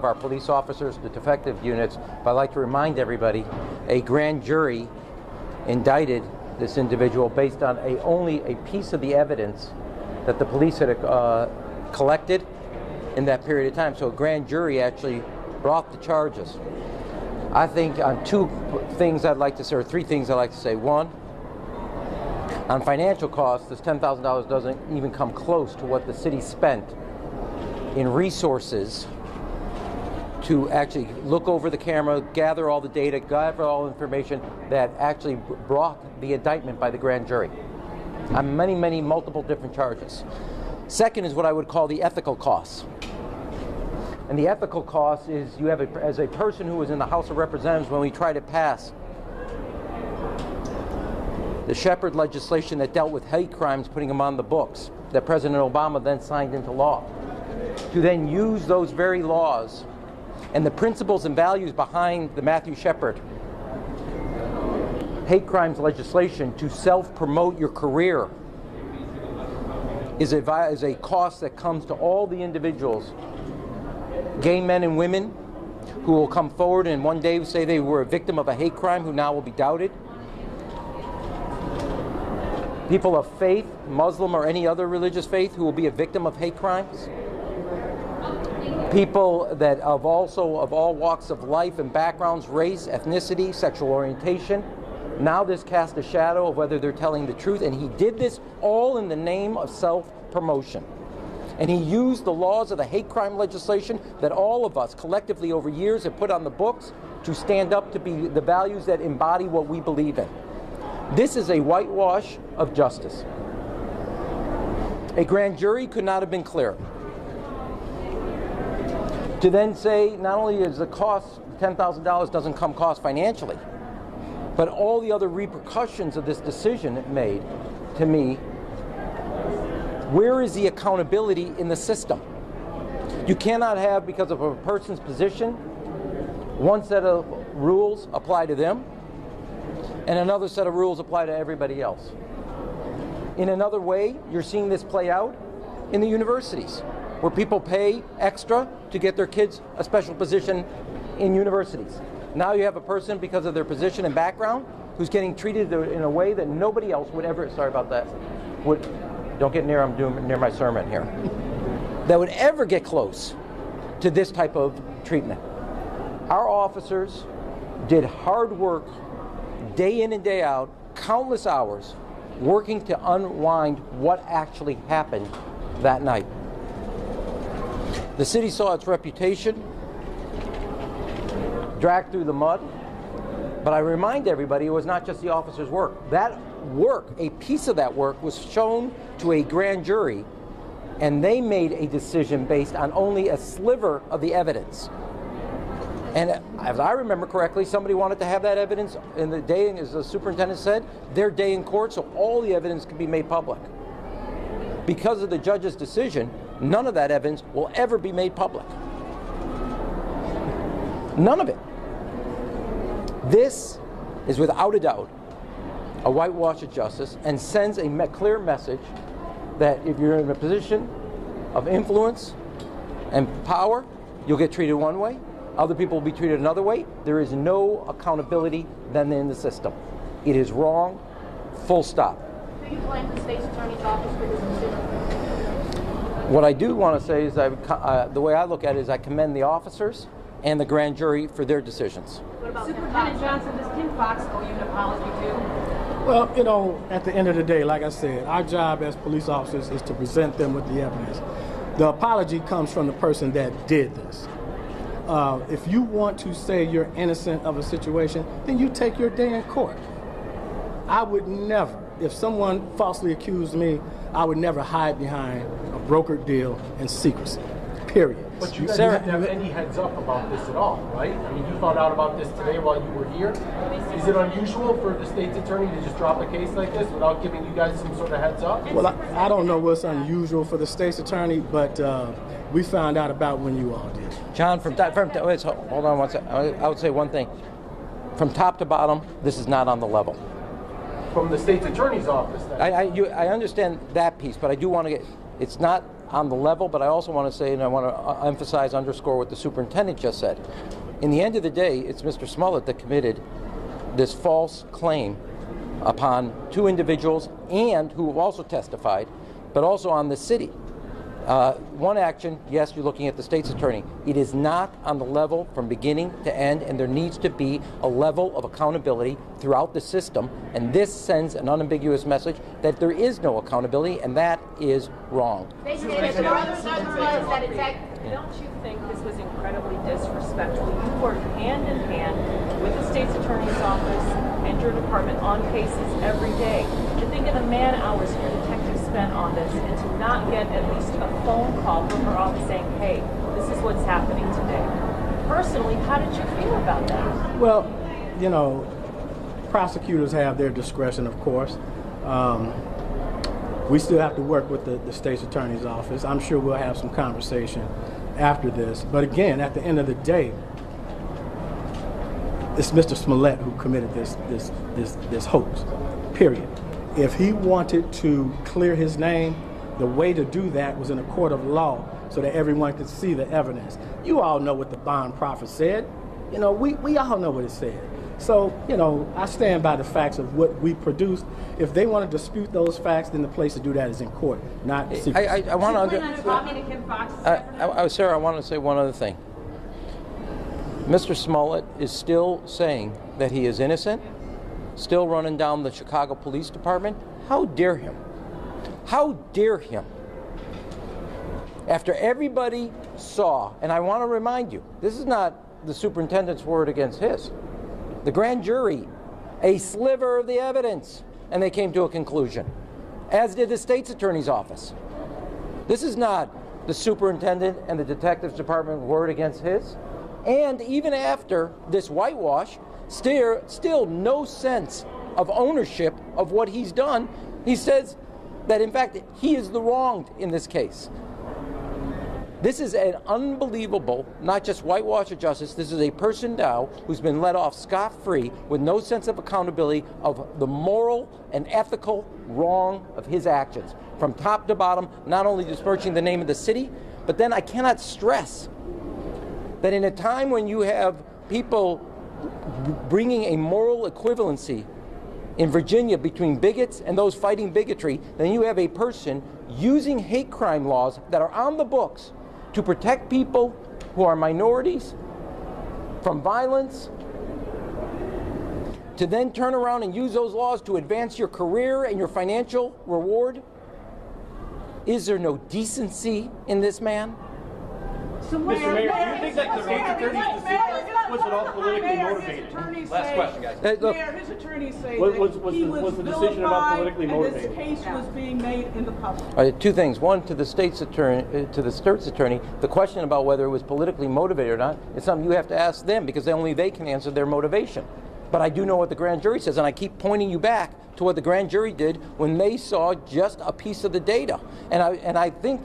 our police officers, the defective units. But I'd like to remind everybody, a grand jury indicted this individual based on only a piece of the evidence that the police had collected in that period of time. So a grand jury actually brought the charges. I think on two things I'd like to say, or three things I'd like to say. One, on financial costs, this $10,000 doesn't even come close to what the city spent in resources to actually look over the camera, gather all the data, gather all the information that actually brought the indictment by the grand jury on many, multiple different charges. Second is what I would call the ethical costs. And the ethical cost is you have, as a person who was in the House of Representatives when we tried to pass the Shepard legislation that dealt with hate crimes, putting them on the books, that President Obama then signed into law, to then use those very laws and the principles and values behind the Matthew Shepard hate crimes legislation to self-promote your career is a cost that comes to all the individuals, gay men and women, who will come forward and one day say they were a victim of a hate crime, who now will be doubted. People of faith, Muslim or any other religious faith, who will be a victim of hate crimes. People that of all walks of life and backgrounds, race, ethnicity, sexual orientation. Now this casts a shadow of whether they're telling the truth, and he did this all in the name of self-promotion. And he used the laws of the hate crime legislation that all of us collectively over years have put on the books to stand up to be the values that embody what we believe in. This is a whitewash of justice. A grand jury could not have been clearer. To then say not only is the cost, $10,000 doesn't come cost financially, but all the other repercussions of this decision it made, to me, where is the accountability in the system? You cannot have, because of a person's position, one set of rules apply to them, and another set of rules apply to everybody else. In another way, you're seeing this play out in the universities, where people pay extra to get their kids a special position in universities. Now you have a person, because of their position and background, who's getting treated in a way that nobody else would ever, sorry about that, don't get near, I'm doing near my sermon here, that would ever get close to this type of treatment. Our officers did hard work, day in and day out, countless hours, working to unwind what actually happened that night. The city saw its reputation dragged through the mud, but I remind everybody it was not just the officers' work. That work, a piece of that work, was shown to a grand jury, and they made a decision based on only a sliver of the evidence. And as I remember correctly, somebody wanted to have that evidence in the day, as the superintendent said, their day in court, so all the evidence can be made public. Because of the judge's decision, none of that evidence will ever be made public. None of it. This is without a doubt a whitewash of justice, and sends a clear message that if you're in a position of influence and power, you'll get treated one way, other people will be treated another way. There is no accountability then in the system. It is wrong, full stop. Do you blame the state's attorney's office for this decision? What I do want to say is the way I look at it is I commend the officers and the grand jury for their decisions. What about Superintendent Johnson? Does Kim Fox owe you an apology too? Well, you know, at the end of the day, like I said, our job as police officers is to present them with the evidence. The apology comes from the person that did this. If you want to say you're innocent of a situation, then you take your day in court. I would never, if someone falsely accused me, I would never hide behind a brokered deal and secrecy, period. But you didn't have any heads up about this at all, right? I mean, you found out about this today while you were here. Is it unusual for the state's attorney to just drop a case like this without giving you guys some sort of heads up? Well, I don't know what's unusual for the state's attorney, but we found out about when you all did. John, hold on one second. I would say one thing. From top to bottom, this is not on the level. From the state's attorney's office, then? I understand that piece, but I do want to get, it's not on the level, but I also want to say, and I want to emphasize, underscore what the superintendent just said. In the end of the day, it's Mr. Smollett that committed this false claim upon two individuals and who have also testified, but also on the city. One action, yes, you're looking at the state's attorney. It is not on the level from beginning to end, and there needs to be a level of accountability throughout the system, and this sends an unambiguous message that there is no accountability, and that is wrong. Don't you think this was incredibly disrespectful? You work hand in hand with the state's attorney's office and your department on cases every day. To think of the man hours your detectives spent on this and to not get at least a phone call from her office saying, hey, this is what's happening today. Personally, how did you feel about that? Well, you know, prosecutors have their discretion, of course. We still have to work with the state's attorney's office. I'm sure we'll have some conversation after this. But again, at the end of the day, it's Mr. Smollett who committed this hoax, period. If he wanted to clear his name, the way to do that was in a court of law so that everyone could see the evidence. You all know what the bond proffer said. You know, we all know what it said. So, you know, I stand by the facts of what we produced. If they want to dispute those facts, then the place to do that is in court, not secret. I want to Sarah, I want to say one other thing. Mr. Smollett is still saying that he is innocent, still running down the Chicago Police Department. How dare him? How dare him? After everybody saw, and I want to remind you, this is not the superintendent's word against his. The grand jury, a sliver of the evidence, and they came to a conclusion, as did the state's attorney's office. This is not the superintendent and the detectives department word against his. And even after this whitewash, still no sense of ownership of what he's done. He says that, in fact, he is the wronged in this case. This is an unbelievable, not just whitewash of justice, this is a person now who's been let off scot-free with no sense of accountability of the moral and ethical wrong of his actions. From top to bottom, not only besmirching the name of the city, but then I cannot stress that in a time when you have people bringing a moral equivalency in Virginia between bigots and those fighting bigotry, then you have a person using hate crime laws that are on the books to protect people who are minorities from violence, to then turn around and use those laws to advance your career and your financial reward. Is there no decency in this man? So Mr. Mayor, do you think that the state's attorney's decision was at all politically motivated? Last question, guys. Mayor, his attorneys say that he was the decision about politically motivated? and this case was being made in the public. Two things. One, to the state's attorney, the question about whether it was politically motivated or not is something you have to ask them, because only they can answer their motivation. But I do know what the grand jury says, and I keep pointing you back to what the grand jury did when they saw just a piece of the data. And I think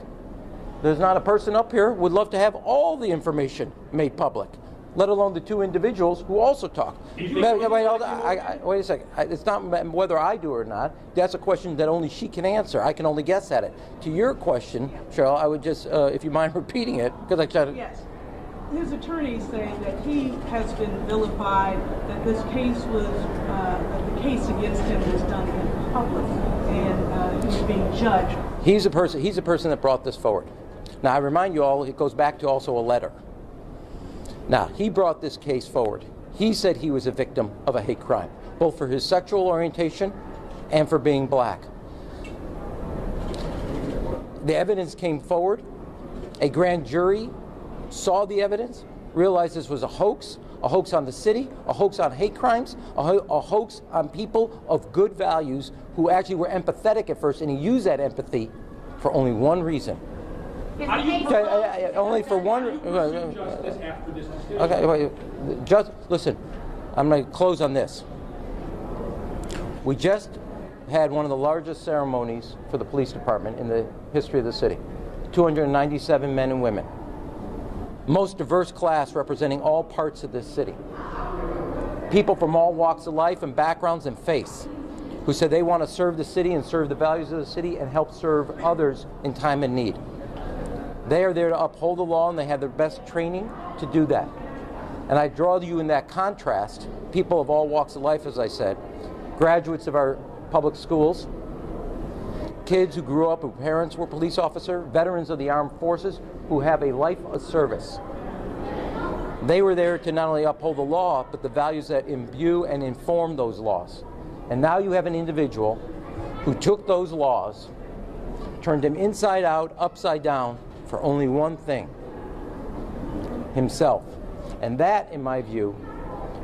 there's not a person up here who would love to have all the information made public, let alone the two individuals who also talked. Wait a second. It's not whether I do or not. That's a question that only she can answer. I can only guess at it. To your question, Cheryl, I would just, if you mind repeating it, because I tried to... Yes. His attorneys say that he has been vilified, that this case was, that the case against him was done in public, and he was being judged. He's the person that brought this forward. Now, I remind you all, it goes back to also a letter. Now, he brought this case forward. He said he was a victim of a hate crime, both for his sexual orientation and for being black. The evidence came forward. A grand jury saw the evidence, realized this was a hoax on the city, a hoax on hate crimes, a hoax on people of good values who actually were empathetic at first, and he used that empathy for only one reason. Only for one. Okay, just listen. I'm going to close on this. We just had one of the largest ceremonies for the police department in the history of the city. 297 men and women. Most diverse class representing all parts of this city. People from all walks of life and backgrounds and faiths who said they want to serve the city and serve the values of the city and help serve others in time of need. They are there to uphold the law, and they have their best training to do that. And I draw to you in that contrast, people of all walks of life, as I said, graduates of our public schools, kids who grew up, whose parents were police officers, veterans of the armed forces who have a life of service. They were there to not only uphold the law, but the values that imbue and inform those laws. And now you have an individual who took those laws, turned them inside out, upside down, for only one thing: himself. And that, in my view,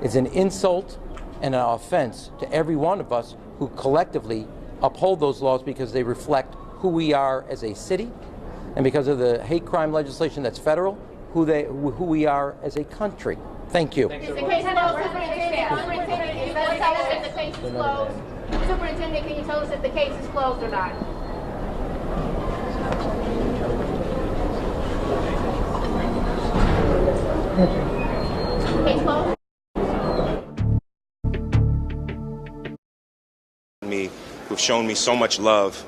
is an insult and an offense to every one of us who collectively uphold those laws, because they reflect who we are as a city, and because of the hate crime legislation that's federal, who we are as a country. Thank you. Is the case closed? Superintendent, can you tell us if the case is closed or not? Case closed? Who've shown me so much love.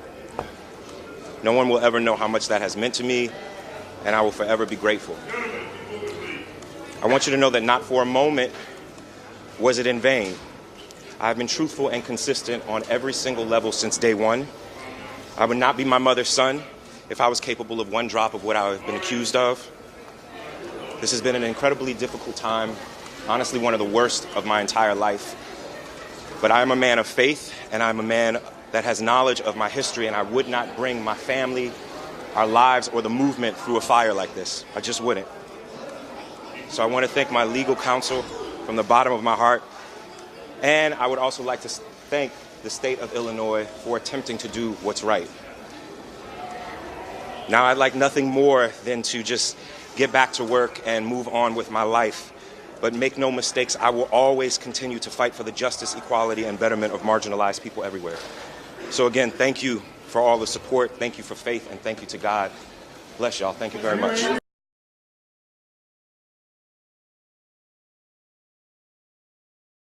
No one will ever know how much that has meant to me, and I will forever be grateful. I want you to know that not for a moment was it in vain. I've been truthful and consistent on every single level since day one. I would not be my mother's son if I was capable of one drop of what I have been accused of. This has been an incredibly difficult time, honestly one of the worst of my entire life. But I am a man of faith, and I'm a man that has knowledge of my history, and I would not bring my family, our lives, or the movement through a fire like this. I just wouldn't. So I want to thank my legal counsel from the bottom of my heart, and I would also like to thank the state of Illinois for attempting to do what's right. Now I'd like nothing more than to just get back to work and move on with my life. But make no mistakes, I will always continue to fight for the justice, equality, and betterment of marginalized people everywhere. So again, thank you for all the support, thank you for faith, and thank you to God. Bless y'all. Thank you very much.